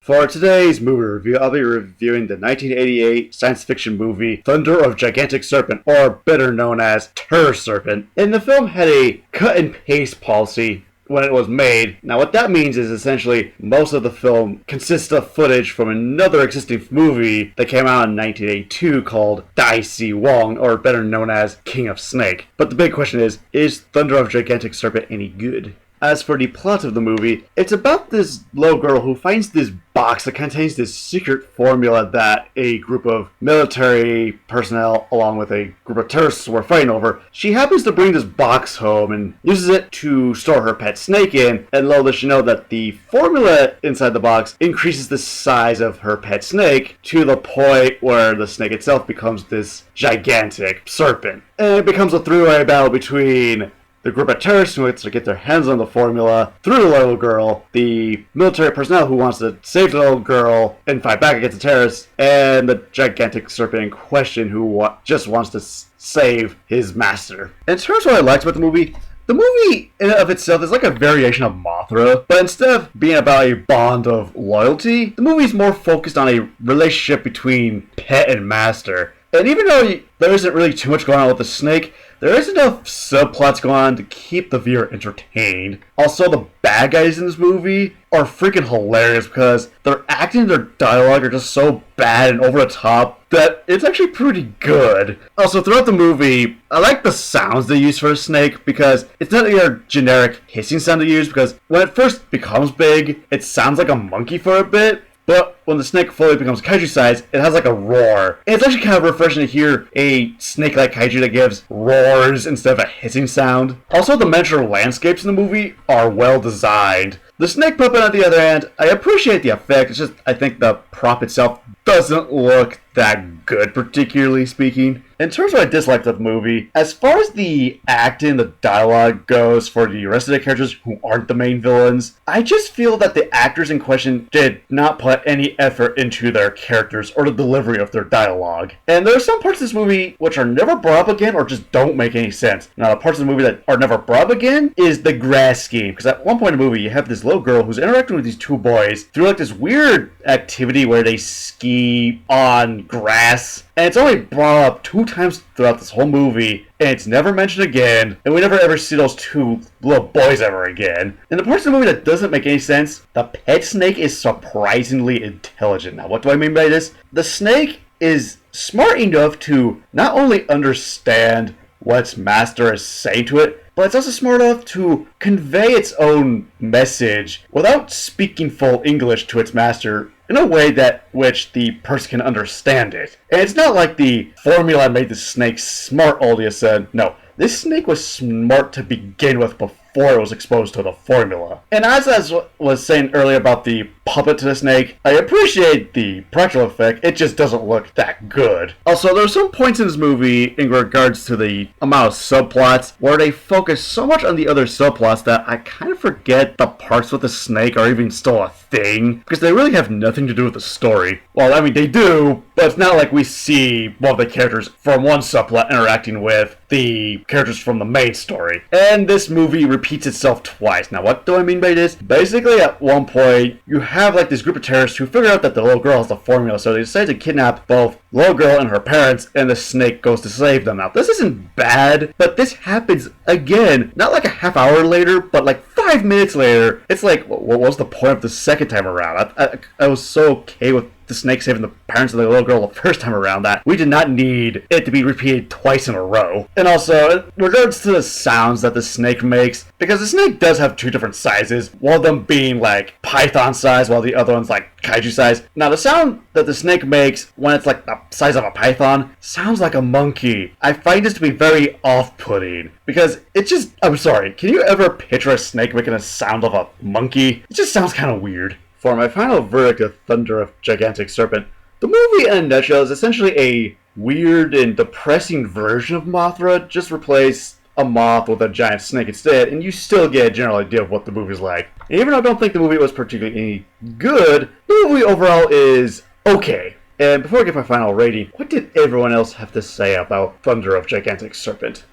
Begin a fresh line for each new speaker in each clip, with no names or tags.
For today's movie review, I'll be reviewing the 1988 science fiction movie Thunder of Gigantic Serpent, or better known as Terror Serpent. And the film had a cut and paste policy when it was made. Now what that means is essentially most of the film consists of footage from another existing movie that came out in 1982 called Dai Si Wong, or better known as King of Snake. But the big question is Thunder of Gigantic Serpent any good? As for the plot of the movie, it's about this little girl who finds this box that contains this secret formula that a group of military personnel along with a group of terrorists were fighting over. She happens to bring this box home and uses it to store her pet snake in, and little does she know that the formula inside the box increases the size of her pet snake to the point where the snake itself becomes this gigantic serpent. And it becomes a three-way battle between the group of terrorists who wants to get their hands on the formula through the little girl, the military personnel who wants to save the little girl and fight back against the terrorists, and the gigantic serpent in question who just wants to save his master. In terms of what I liked about the movie in and of itself is like a variation of Mothra, but instead of being about a bond of loyalty, the movie is more focused on a relationship between pet and master. And even though there isn't really too much going on with the snake, there is enough subplots going on to keep the viewer entertained. Also, the bad guys in this movie are freaking hilarious because their acting and their dialogue are just so bad and over the top that it's actually pretty good. Also, throughout the movie, I like the sounds they use for a snake because it's not your generic hissing sound they use, because when it first becomes big, it sounds like a monkey for a bit. But when the snake fully becomes kaiju size, it has like a roar. And it's actually kind of refreshing to hear a snake-like kaiju that gives roars instead of a hissing sound. Also, the miniature landscapes in the movie are well designed. The snake puppet, on the other hand, I appreciate the effect. It's just, I think the prop itself doesn't look that good, particularly speaking. In terms of what I disliked of the movie, as far as the acting, the dialogue goes for the rest of the characters who aren't the main villains, I just feel that the actors in question did not put any effort into their characters or the delivery of their dialogue. And there are some parts of this movie which are never brought up again or just don't make any sense. Now, the parts of the movie that are never brought up again is the grass scheme. Because at one point in the movie, you have this little girl who's interacting with these two boys through like this weird activity where they ski on grass. And it's only brought up 2 times throughout this whole movie, and it's never mentioned again, and we never ever see those 2 little boys ever again. In the parts of the movie that doesn't make any sense, the pet snake is surprisingly intelligent. Now, what do I mean by this? The snake is smart enough to not only understand what its master is saying to it, but it's also smart enough to convey its own message without speaking full English to its master in a way that which the person can understand it. And it's not like the formula made the snake smart all of a sudden. No, this snake was smart to begin with before it was exposed to the formula. And as I was saying earlier about the puppet to the snake, I appreciate the practical effect, it just doesn't look that good. Also, there are some points in this movie in regards to the amount of subplots where they focus so much on the other subplots that I kind of forget the parts with the snake are even still a thing, because they really have nothing to do with the story. Well, I mean, they do, but it's not like we see one of the characters from one subplot interacting with the characters from the main story. And this movie repeats itself twice. Now, what do I mean by this? Basically, at one point, you have like this group of terrorists who figure out that the little girl has the formula, so they decide to kidnap both the little girl and her parents, and the snake goes to save them. Now, this isn't bad, but this happens again, not like a half hour later, but like 5 minutes later. It's like, what was the point of the second time around? I was so okay with the snake saving the parents of the little girl the first time around that we did not need it to be repeated twice in a row. And also, in regards to the sounds that the snake makes, because the snake does have 2 different sizes, one of them being like python size while the other one's like kaiju size. Now, the sound that the snake makes when it's like the size of a python sounds like a monkey. I find this to be very off-putting because it just, I'm sorry, can you ever picture a snake making a sound of a monkey? It just sounds kind of weird. For my final verdict of Thunder of Gigantic Serpent, the movie in a nutshell is essentially a weird and depressing version of Mothra. Just replace a moth with a giant snake instead, and you still get a general idea of what the movie's like. And even though I don't think the movie was particularly any good, the movie overall is okay. And before I give my final rating, what did everyone else have to say about Thunder of Gigantic Serpent?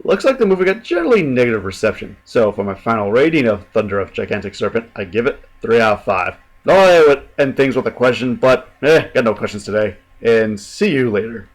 looks like the movie got generally negative reception. So for my final rating of Thunder of Gigantic Serpent, I give it 3 out of 5. Thought I would end things with a question, but got no questions today. And see you later.